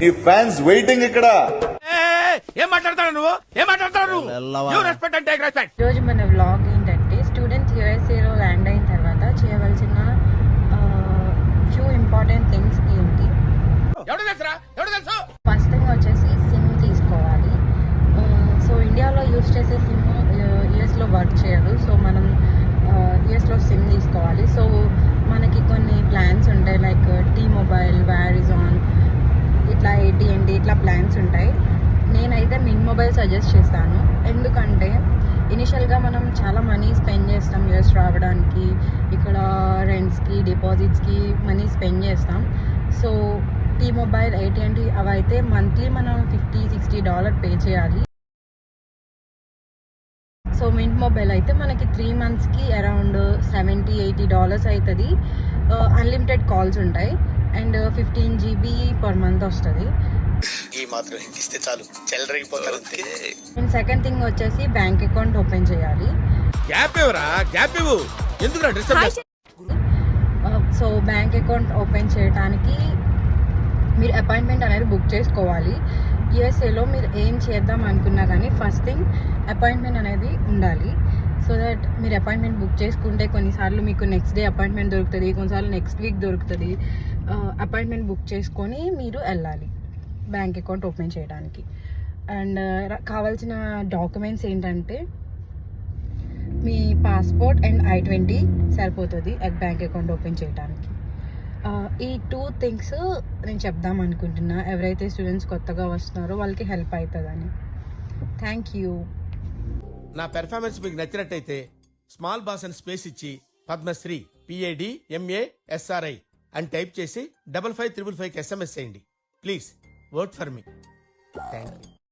ఈ fans waiting ఇక్కడ. ఏం మాట్లాడతాడు నువ్వు రెస్పెక్ట్ అంటే రెస్పెక్ట్. ఈరోజు మన వ్లాగ్ ఏంటంటే స్టూడెంట్స్ యూఎస్ఏలో ల్యాండ్ అయిన తర్వాత చేయవలసిన ఫ్యూ ఇంపార్టెంట్ థింగ్స్ ఏంటి. ఫస్ట్ థింగ్ వచ్చేసి సిమ్ తీసుకోవాలి. సో ఇండియాలో యూజ్ చేసే సిమ్ యూఎస్లో వర్క్ చేయదు. సో మనం యూఎస్లో సిమ్ తీసుకోవాలి. సో మనకి కొన్ని ప్లాన్స్ ఉంటాయి, లైక్ T-Mobile, Verizon, ఇట్లా AT&T ఇట్లా ప్లాన్స్ ఉంటాయి. నేనైతే మిన్ మొబైల్ సజెస్ట్ చేస్తాను. ఎందుకంటే ఇనిషియల్గా మనం చాలా మనీ స్పెండ్ చేస్తాం యూఎస్ రావడానికి. ఇక్కడ రెంట్స్కి, డిపాజిట్స్కి మనీ స్పెండ్ చేస్తాం. సో T-Mobile, AT&T అవి అయితే మంత్లీ మనం $50-60 పే చేయాలి. సో మింట్ మొబైల్ అయితే మనకి 3 monthsకి అరౌండ్ $70-80 అవుతుంది. అన్లిమిటెడ్ కాల్స్ ఉంటాయి అండ్ 15 GB పర్ మంత్ వస్తుంది. ఈ మాత్రం ఇస్తే చాలు చెల్లరగిపోతారు. అండ్ సెకండ్ థింగ్ వచ్చేసి బ్యాంక్ అకౌంట్ ఓపెన్ చేయాలి. సో బ్యాంక్ అకౌంట్ ఓపెన్ చేయడానికి మీరు అపాయింట్మెంట్ అనేది బుక్ చేసుకోవాలి. యూఎస్ఏలో మీరు ఏం చేద్దాం అనుకున్నా కానీ ఫస్ట్ థింగ్ అపాయింట్మెంట్ అనేది ఉండాలి. సో దట్ మీరు అపాయింట్మెంట్ బుక్ చేసుకుంటే కొన్నిసార్లు మీకు నెక్స్ట్ డే అపాయింట్మెంట్ దొరుకుతుంది, కొన్నిసార్లు నెక్స్ట్ వీక్ దొరుకుతుంది. అపాయింట్మెంట్ బుక్ చేసుకొని మీరు వెళ్ళాలి బ్యాంక్ అకౌంట్ ఓపెన్ చేయడానికి. అండ్ కావాల్సిన డాక్యుమెంట్స్ ఏంటంటే మీ పాస్పోర్ట్ అండ్ I-20 సరిపోతుంది బ్యాంక్ అకౌంట్ ఓపెన్ చేయడానికి. ఈ 2 things నేను చెప్దాం అనుకుంటున్నా. ఎవరైతే స్టూడెంట్స్ కొత్తగా వస్తున్నారో వాళ్ళకి హెల్ప్ అవుతుందని. Thank you. నా పెర్ఫార్మెన్స్ మీకు నచ్చినట్టయితే స్మాల్ బాస్ అని స్పేస్ ఇచ్చి పద్మశ్రీ PADMASRI అని టైప్ చేసి 555555కి SMS చేయండి. Please vote for me. Thank you.